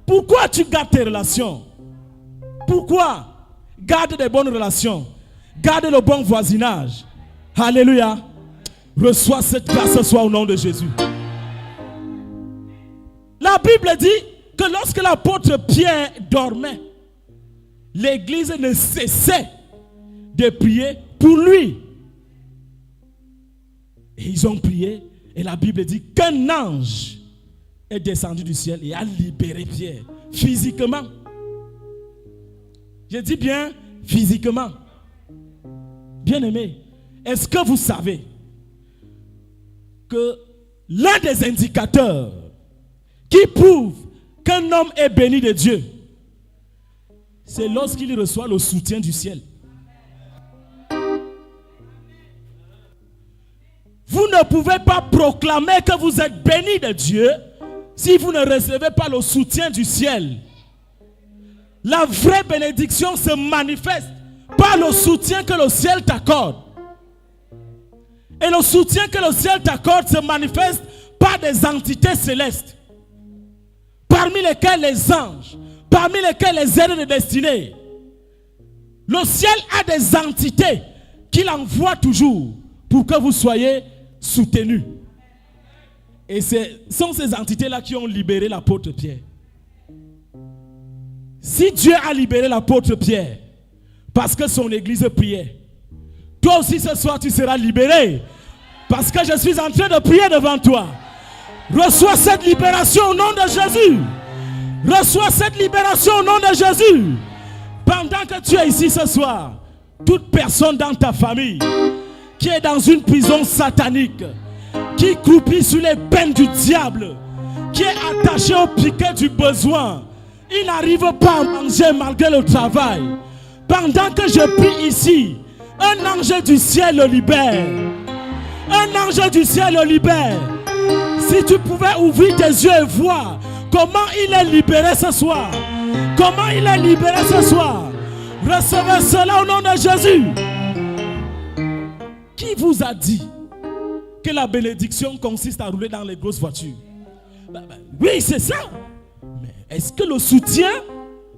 Pourquoi tu gardes tes relations? Pourquoi? Garde des bonnes relations. Garde le bon voisinage. Alléluia. Reçois cette grâce ce soir au nom de Jésus. La Bible dit que lorsque l'apôtre Pierre dormait, l'église ne cessait de prier pour lui. Et ils ont prié. Et la Bible dit qu'un ange est descendu du ciel et a libéré Pierre physiquement. Je dis bien physiquement. Bien-aimé, est-ce que vous savez que l'un des indicateurs qui prouve qu'un homme est béni de Dieu, c'est lorsqu'il reçoit le soutien du ciel. Vous ne pouvez pas proclamer que vous êtes béni de Dieu si vous ne recevez pas le soutien du ciel, la vraie bénédiction se manifeste par le soutien que le ciel t'accorde. Et le soutien que le ciel t'accorde se manifeste par des entités célestes, parmi lesquelles les anges, parmi lesquels les êtres de destinée. Le ciel a des entités qu'il envoie toujours pour que vous soyez soutenus. Et ce sont ces entités-là qui ont libéré l'apôtre Pierre. Si Dieu a libéré l'apôtre Pierre parce que son église priait, toi aussi ce soir tu seras libéré parce que je suis en train de prier devant toi. Reçois cette libération au nom de Jésus. Reçois cette libération au nom de Jésus. Pendant que tu es ici ce soir, toute personne dans ta famille qui est dans une prison satanique, qui croupit sous les peines du diable, qui est attaché au piquet du besoin, il n'arrive pas à manger malgré le travail. Pendant que je prie ici, un ange du ciel le libère. Un ange du ciel le libère. Si tu pouvais ouvrir tes yeux et voir comment il est libéré ce soir. Comment il est libéré ce soir. Recevez cela au nom de Jésus. Qui vous a dit que la bénédiction consiste à rouler dans les grosses voitures? Oui, c'est ça. Mais est-ce que le soutien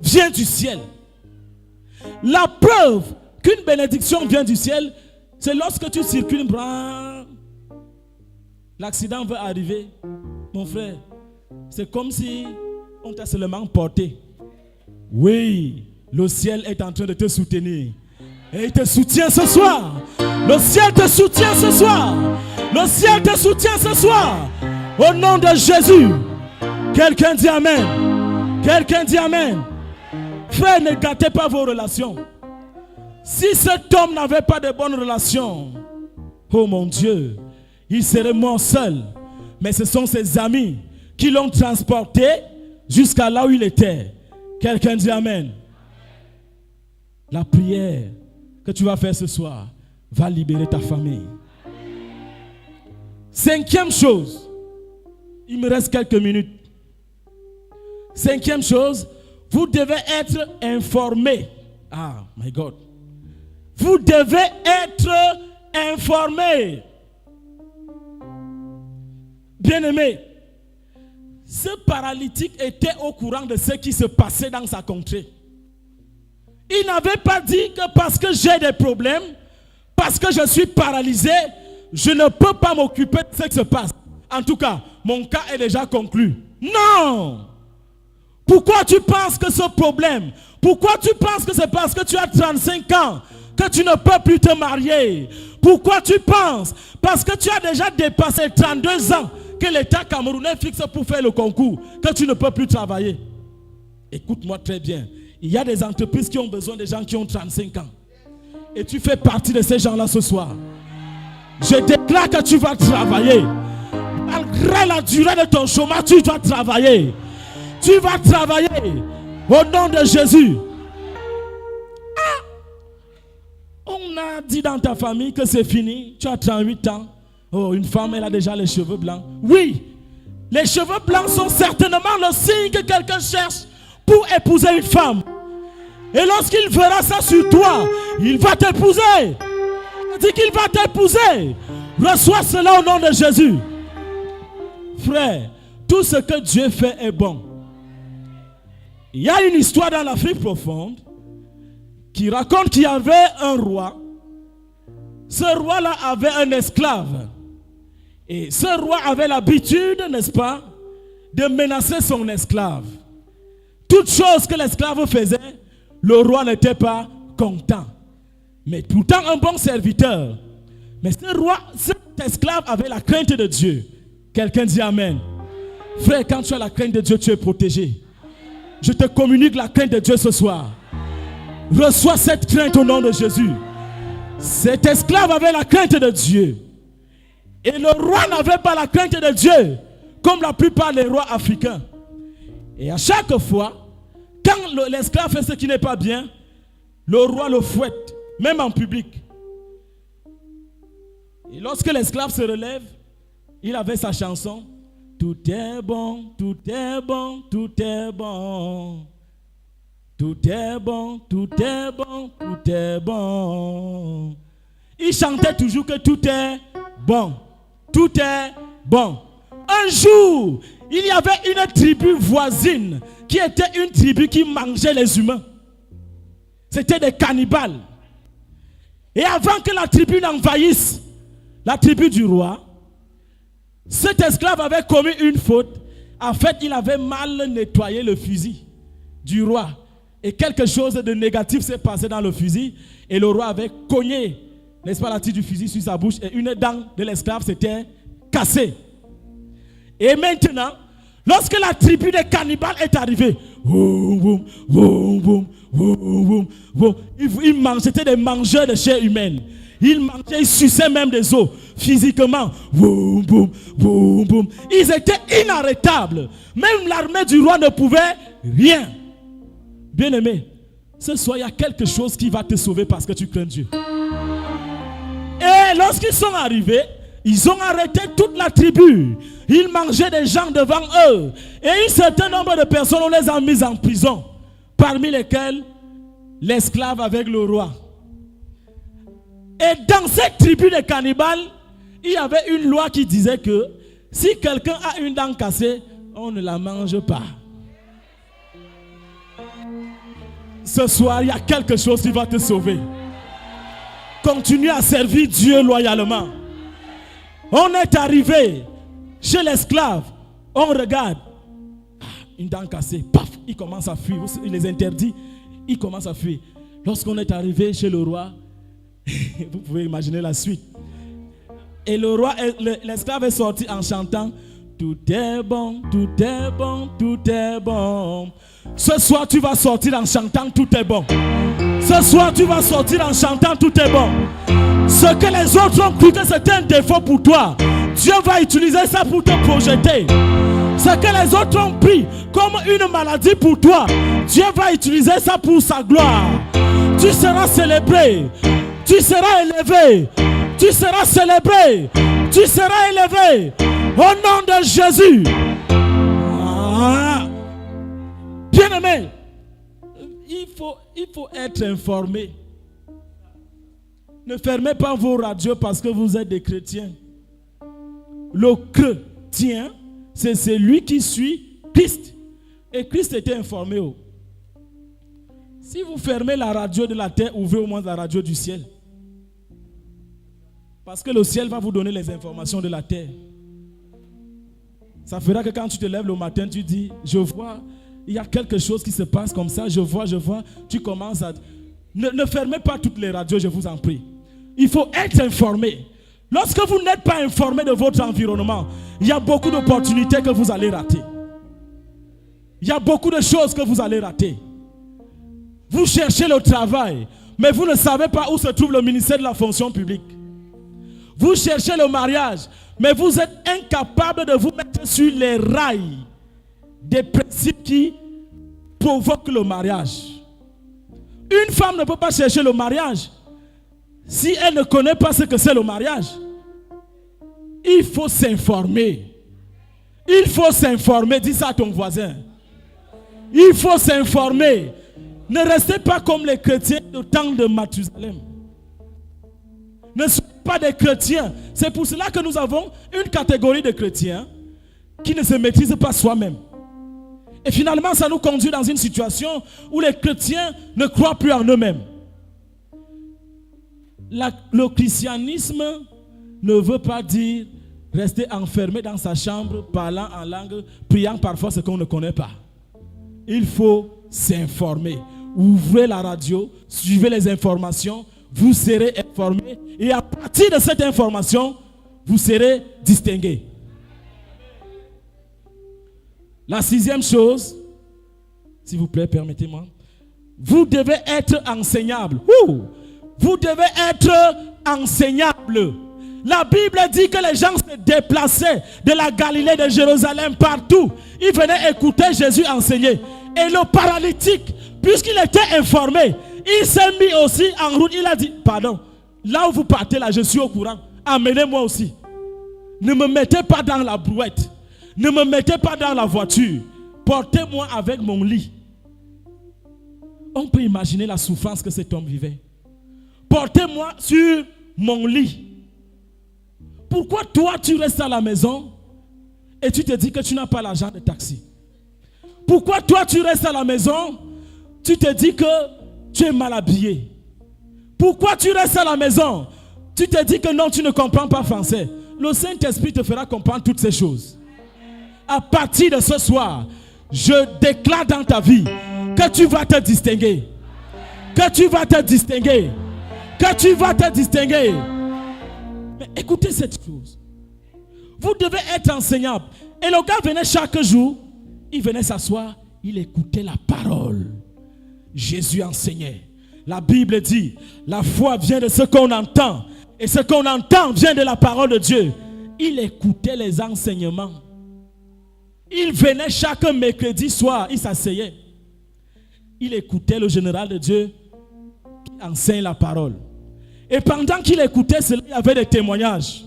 vient du ciel? La preuve qu'une bénédiction vient du ciel, c'est lorsque tu circules, l'accident va arriver. Mon frère, c'est comme si on t'a seulement porté. Oui, le ciel est en train de te soutenir. Et il te soutient ce soir. Le ciel te soutient ce soir. Le ciel te soutient ce soir. Au nom de Jésus. Quelqu'un dit amen. Quelqu'un dit amen. Frère, ne gâtez pas vos relations. Si cet homme n'avait pas de bonnes relations, oh mon Dieu, il serait mort seul. Mais ce sont ses amis qui l'ont transporté jusqu'à là où il était. Quelqu'un dit amen. La prière que tu vas faire ce soir va libérer ta famille. Cinquième chose, il me reste quelques minutes. Cinquième chose, vous devez être informé. Ah, my God. Vous devez être informé. Bien-aimé, ce paralytique était au courant de ce qui se passait dans sa contrée. Il n'avait pas dit que parce que j'ai des problèmes, parce que je suis paralysé, je ne peux pas m'occuper de ce qui se passe. En tout cas, mon cas est déjà conclu. Non! Pourquoi tu penses que ce problème, pourquoi tu penses que c'est parce que tu as 35 ans que tu ne peux plus te marier? Pourquoi tu penses? Parce que tu as déjà dépassé 32 ans que l'État camerounais fixe pour faire le concours, que tu ne peux plus travailler. Écoute-moi très bien. Il y a des entreprises qui ont besoin de gens qui ont 35 ans. Et tu fais partie de ces gens-là ce soir. Je déclare que tu vas travailler. Malgré la durée de ton chômage, tu dois travailler. Tu vas travailler au nom de Jésus. Ah! On a dit dans ta famille que c'est fini. Tu as 38 ans. Oh, une femme, elle a déjà les cheveux blancs. Oui, les cheveux blancs sont certainement le signe que quelqu'un cherche pour épouser une femme. Et lorsqu'il verra ça sur toi, il va t'épouser. Il dit qu'il va t'épouser. Reçois cela au nom de Jésus. Frère, tout ce que Dieu fait est bon. Il y a une histoire dans l'Afrique profonde qui raconte qu'il y avait un roi. Ce roi-là avait un esclave. Et ce roi avait l'habitude, n'est-ce pas, de menacer son esclave. Toute chose que l'esclave faisait, le roi n'était pas content. Mais pourtant un bon serviteur. Mais ce roi, cet esclave avait la crainte de Dieu. Quelqu'un dit amen. Frère, quand tu as la crainte de Dieu, tu es protégé. Je te communique la crainte de Dieu ce soir. Reçois cette crainte au nom de Jésus. Cet esclave avait la crainte de Dieu. Et le roi n'avait pas la crainte de Dieu, comme la plupart des rois africains. Et à chaque fois, quand l'esclave fait ce qui n'est pas bien, le roi le fouette, même en public. Et lorsque l'esclave se relève, il avait sa chanson. Tout est bon, tout est bon, tout est bon. Tout est bon, tout est bon, tout est bon. Il chantait toujours que tout est bon. Tout est bon. Un jour, il y avait une tribu voisine qui était une tribu qui mangeait les humains. C'était des cannibales. Et avant que la tribu n'envahisse la tribu du roi, cet esclave avait commis une faute. En fait, il avait mal nettoyé le fusil du roi. Et quelque chose de négatif s'est passé dans le fusil. Et le roi avait cogné, n'est-ce pas, la tige du fusil sur sa bouche. Et une dent de l'esclave s'était cassée. Et maintenant, lorsque la tribu des cannibales est arrivée, ils mangeaient, c'était des mangeurs de chair humaine. Ils mangeaient, ils suçaient même des os physiquement. Ils étaient inarrêtables. Même l'armée du roi ne pouvait rien. Bien-aimé, ce soir, il y a quelque chose qui va te sauver parce que tu crains Dieu. Et lorsqu'ils sont arrivés, ils ont arrêté toute la tribu. Ils mangeaient des gens devant eux. Et un certain nombre de personnes, on les a mises en prison. Parmi lesquelles, l'esclave avec le roi. Et dans cette tribu de cannibales, il y avait une loi qui disait que si quelqu'un a une dent cassée, on ne la mange pas. Ce soir, il y a quelque chose qui va te sauver. Continue à servir Dieu loyalement. On est arrivé chez l'esclave. On regarde. Une dent cassée. Paf, il commence à fuir. Il les interdit. Il commence à fuir. Lorsqu'on est arrivé chez le roi, vous pouvez imaginer la suite. Et le roi, l'esclave est sorti en chantant. Tout est bon, tout est bon, tout est bon. Ce soir, tu vas sortir en chantant tout est bon. Ce soir, tu vas sortir en chantant tout est bon. Ce que les autres ont cru que c'était un défaut pour toi, Dieu va utiliser ça pour te projeter. Ce que les autres ont pris comme une maladie pour toi, Dieu va utiliser ça pour sa gloire. Tu seras célébré. Tu seras élevé. Tu seras célébré. Tu seras élevé. Au nom de Jésus. Bien-aimé, il faut être informé. Ne fermez pas vos radios parce que vous êtes des chrétiens. Le chrétien, c'est celui qui suit Christ. Et Christ était informé. Si vous fermez la radio de la terre, ouvrez au moins la radio du ciel. Parce que le ciel va vous donner les informations de la terre. Ça fera que quand tu te lèves le matin, tu dis, je vois, il y a quelque chose qui se passe comme ça, je vois, tu commences à... Ne fermez pas toutes les radios, je vous en prie. Il faut être informé. Lorsque vous n'êtes pas informé de votre environnement, il y a beaucoup d'opportunités que vous allez rater. Il y a beaucoup de choses que vous allez rater. Vous cherchez le travail, mais vous ne savez pas où se trouve le ministère de la fonction publique. Vous cherchez le mariage, mais vous êtes incapable de vous mettre sur les rails des principes qui provoquent le mariage. Une femme ne peut pas chercher le mariage si elle ne connaît pas ce que c'est le mariage. Il faut s'informer. Il faut s'informer. Dis ça à ton voisin. Il faut s'informer. Ne restez pas comme les chrétiens au temps de Mathusalem. Ne soyez pas des chrétiens. C'est pour cela que nous avons une catégorie de chrétiens qui ne se maîtrisent pas soi-même. Et finalement, ça nous conduit dans une situation où les chrétiens ne croient plus en eux-mêmes. Le christianisme ne veut pas dire rester enfermé dans sa chambre, parlant en langue, priant parfois ce qu'on ne connaît pas. Il faut s'informer. Ouvrez la radio, suivez les informations, vous serez informé et à partir de cette information, vous serez distingué. La sixième chose, s'il vous plaît, permettez-moi, vous devez être enseignable. Vous devez être enseignable. La Bible dit que les gens se déplaçaient de la Galilée, de Jérusalem, partout. Ils venaient écouter Jésus enseigner. Et le paralytique, puisqu'il était informé, il s'est mis aussi en route. Il a dit, pardon, là où vous partez là, je suis au courant. Amenez-moi aussi. Ne me mettez pas dans la brouette. Ne me mettez pas dans la voiture. Portez-moi avec mon lit. On peut imaginer la souffrance que cet homme vivait. Portez-moi sur mon lit. Pourquoi toi tu restes à la maison et tu te dis que tu n'as pas l'argent de taxi? Pourquoi toi tu restes à la maison, tu te dis que tu es mal habillé? Pourquoi tu restes à la maison, tu te dis que non, tu ne comprends pas français? Le Saint-Esprit te fera comprendre toutes ces choses. À partir de ce soir, je déclare dans ta vie que tu vas te distinguer. Que tu vas te distinguer. Que tu vas te distinguer. Mais écoutez cette chose. Vous devez être enseignable. Et le gars venait chaque jour. Il venait s'asseoir. Il écoutait la parole. Jésus enseignait. La Bible dit, la foi vient de ce qu'on entend. Et ce qu'on entend vient de la parole de Dieu. Il écoutait les enseignements. Il venait chaque mercredi soir. Il s'asseyait. Il écoutait le général de Dieu qui enseigne la parole. Et pendant qu'il écoutait cela, il y avait des témoignages.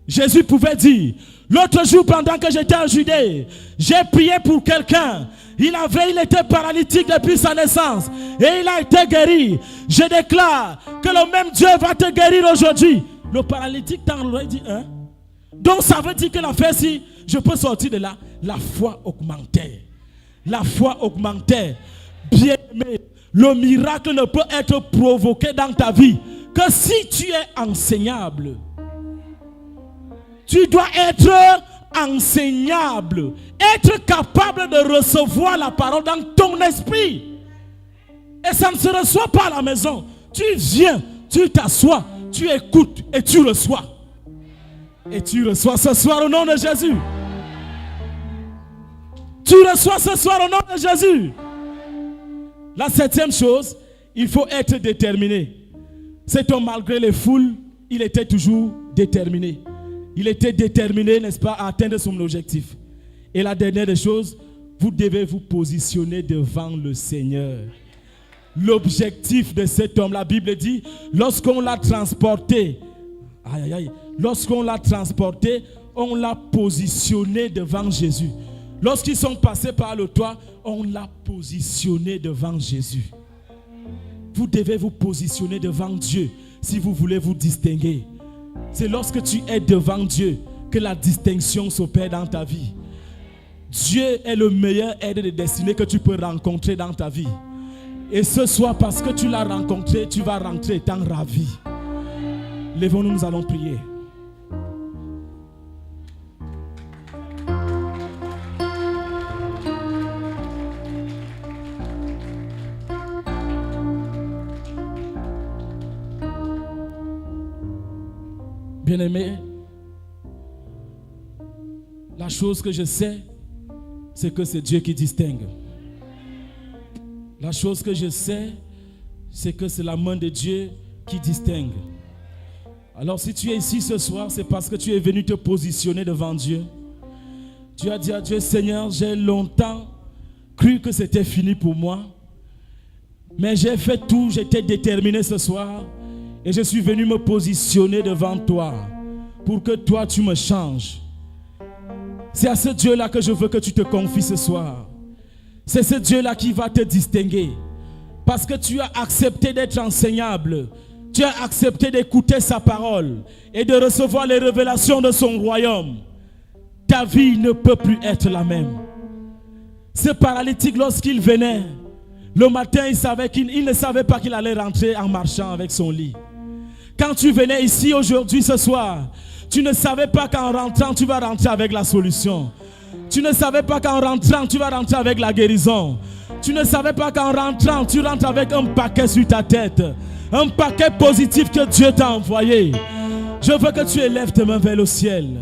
Jésus pouvait dire, l'autre jour pendant que j'étais en Judée, j'ai prié pour quelqu'un. Il était paralytique depuis sa naissance. Et il a été guéri. Je déclare que le même Dieu va te guérir aujourd'hui. Le paralytique tend l'oreille dit, hein? Donc ça veut dire que l'affaire, si je peux sortir de là, la foi augmentait. La foi augmentait. Bien aimé, le miracle ne peut être provoqué dans ta vie que si tu es enseignable. Tu dois être enseignable, être capable de recevoir la parole dans ton esprit. Et ça ne se reçoit pas à la maison. Tu viens, tu t'assois, tu écoutes et tu reçois. Et tu reçois ce soir au nom de Jésus. Tu reçois ce soir au nom de Jésus. La septième chose, il faut être déterminé. Cet homme, malgré les foules, il était toujours déterminé. Il était déterminé, n'est-ce pas, à atteindre son objectif. Et la dernière des choses, vous devez vous positionner devant le Seigneur. L'objectif de cet homme, la Bible dit, lorsqu'on l'a transporté, lorsqu'on l'a transporté, on l'a positionné devant Jésus. Lorsqu'ils sont passés par le toit, on l'a positionné devant Jésus. Vous devez vous positionner devant Dieu si vous voulez vous distinguer. C'est lorsque tu es devant Dieu que la distinction s'opère dans ta vie. Dieu est le meilleur aide de destinée que tu peux rencontrer dans ta vie. Et ce soir, parce que tu l'as rencontré, tu vas rentrer étant ravi. Lèvons-nous, nous allons prier. Bien-aimé, la chose que je sais, c'est que c'est Dieu qui distingue. La chose que je sais, c'est que c'est la main de Dieu qui distingue. Alors si tu es ici ce soir, c'est parce que tu es venu te positionner devant Dieu. Tu as dit à Dieu, Seigneur, j'ai longtemps cru que c'était fini pour moi. Mais j'ai fait tout, j'étais déterminé ce soir. Et je suis venu me positionner devant toi pour que toi tu me changes. C'est à ce Dieu-là que je veux que tu te confies ce soir. C'est ce Dieu-là qui va te distinguer. Parce que tu as accepté d'être enseignable. Tu as accepté d'écouter sa parole et de recevoir les révélations de son royaume. Ta vie ne peut plus être la même. Ce paralytique, lorsqu'il venait, le matin, il ne savait pas qu'il allait rentrer en marchant avec son lit. Quand tu venais ici aujourd'hui, ce soir, tu ne savais pas qu'en rentrant, tu vas rentrer avec la solution. Tu ne savais pas qu'en rentrant, tu vas rentrer avec la guérison. Tu ne savais pas qu'en rentrant, tu rentres avec un paquet sur ta tête. Un paquet positif que Dieu t'a envoyé. Je veux que tu élèves tes mains vers le ciel.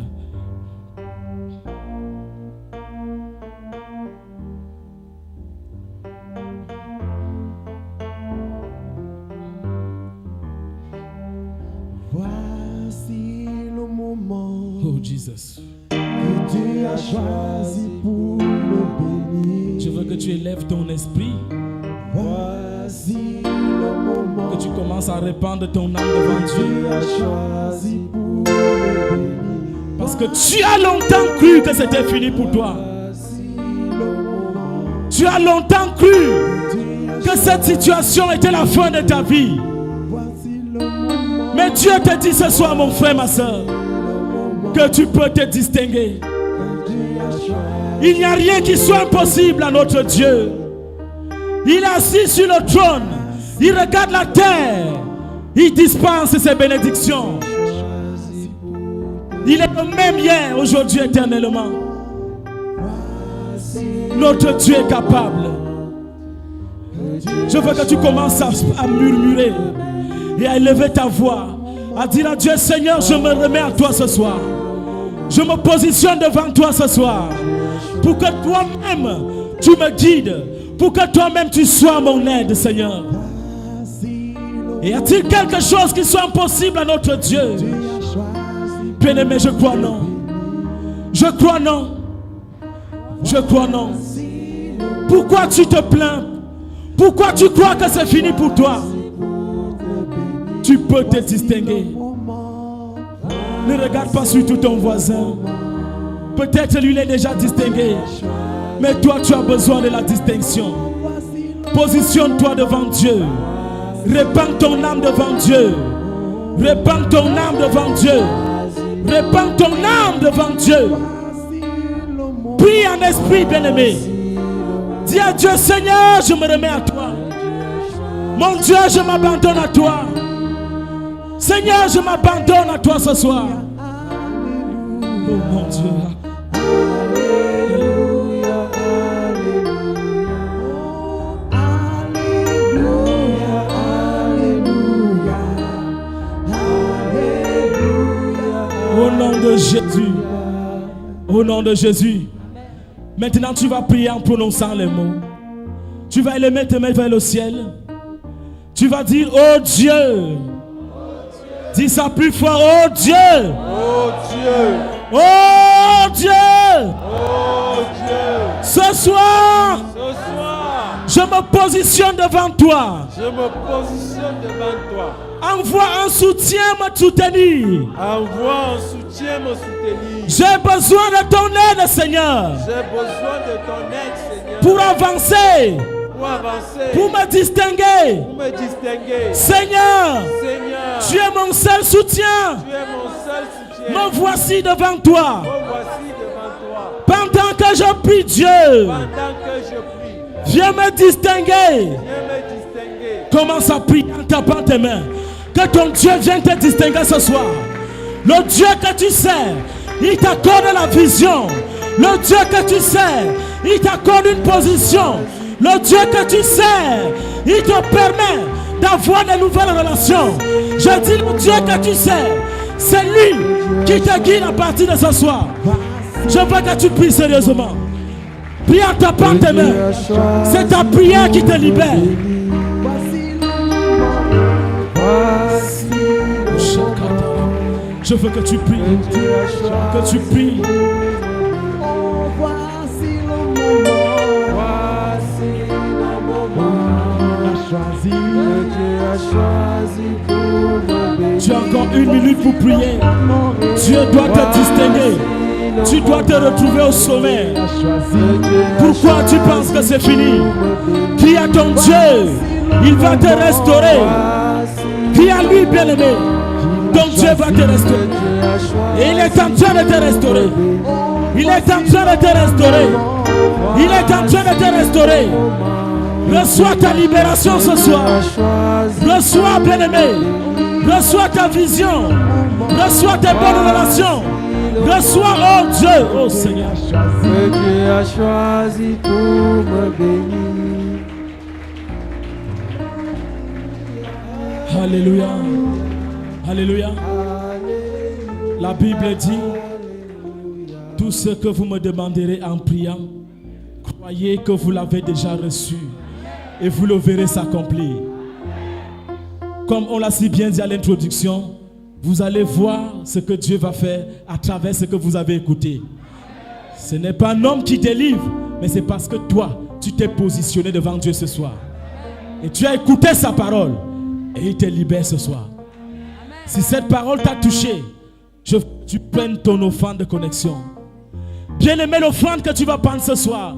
Voici le moment Oh Jesus. que Dieu a choisi pour le bénir. Je veux que tu élèves ton esprit. Voici le moment Que tu commences à répandre ton âme devant Dieu. Dieu a choisi pour le bénir. Parce que tu as longtemps cru que c'était fini pour toi. Tu as longtemps cru que cette situation était la fin de ta vie. Mais Dieu te dit ce soir, mon frère, ma soeur, que tu peux te distinguer. Il n'y a rien qui soit impossible à notre Dieu. Il est assis sur le trône. Il regarde la terre. Il dispense ses bénédictions. Il est le même hier, aujourd'hui, éternellement. Notre Dieu est capable. Je veux que tu commences à murmurer et à élever ta voix, à dire à Dieu, Seigneur, je me remets à toi ce soir. Je me positionne devant toi ce soir pour que toi-même tu me guides, pour que toi-même tu sois mon aide, Seigneur. Et y a-t-il quelque chose qui soit impossible à notre Dieu? Bien-aimé, je crois non. Je crois non. Je crois non. Pourquoi tu te plains? Pourquoi tu crois que c'est fini pour toi? Tu peux te distinguer. Ne regarde pas surtout ton voisin. Peut-être lui il est déjà distingué. Mais toi tu as besoin de la distinction. Positionne-toi devant Dieu. Répands ton âme devant Dieu. Répands ton âme devant Dieu. Répands ton âme devant Dieu. Prie en esprit, bien-aimé. Dis à Dieu, Seigneur, je me remets à toi. Mon Dieu, je m'abandonne à toi. Seigneur, je m'abandonne à toi ce soir. Oh mon Dieu. Au nom de Jésus. Au nom de Jésus. Maintenant tu vas prier en prononçant les mots. Tu vas élever tes mains vers le ciel. Tu vas dire, oh Dieu. Dis ça plus fort, oh Dieu. Oh Dieu. Oh Dieu. Oh Dieu. Ce soir, je me positionne devant toi. Je me positionne devant toi. Envoie un soutien me soutenir. Envoie un soutien me soutenir. J'ai besoin de ton aide, Seigneur. J'ai besoin de ton aide, Seigneur. Pour avancer. Pour avancer. Pour me distinguer. Pour me distinguer. Seigneur. Seigneur. Tu es mon seul soutien. Tu es mon seul soutien. Me voici devant toi. Me voici devant toi. Pendant que je prie Dieu. Pendant que je prie. Viens me distinguer. Viens me distinguer. Commence à prier en tapant tes mains. Que ton Dieu vienne te distinguer ce soir. Le Dieu que tu sers, il t'accorde la vision. Le Dieu que tu sers, il t'accorde une position. Le Dieu que tu sers, il te permet d'avoir de nouvelles relations. Je dis le Dieu que tu sers, c'est lui qui te guide à partir de ce soir. Je veux que tu pries sérieusement. Prie en tapant tes mains. C'est ta prière qui te libère. Je veux que tu pries. Que tu pries. Tu as encore 1 minute pour prier. Dieu doit te distinguer. Tu dois te retrouver au sommet. Pourquoi tu penses que c'est fini? Crie à ton Dieu. Il va te restaurer. Crie à lui, bien-aimé. Ton Dieu va te restaurer. Et il est en train de te restaurer. Il est en train de te restaurer. Il est en train de te restaurer. Reçois ta libération ce soir. Reçois, bien-aimé. Reçois ta vision. Reçois tes bonnes relations. Reçois, oh Dieu, oh Seigneur. Que Dieu a choisi pour me bénir. Alléluia. Alléluia. La Bible dit, tout ce que vous me demanderez en priant, croyez que vous l'avez déjà reçu et vous le verrez s'accomplir. Comme on l'a si bien dit à l'introduction, vous allez voir ce que Dieu va faire à travers ce que vous avez écouté. Ce n'est pas un homme qui délivre, mais c'est parce que toi, tu t'es positionné devant Dieu ce soir. Et tu as écouté sa parole et il te libère ce soir. Si cette parole t'a touché, Tu prennes ton offrande de connexion. Bien-aimé, l'offrande que tu vas prendre ce soir,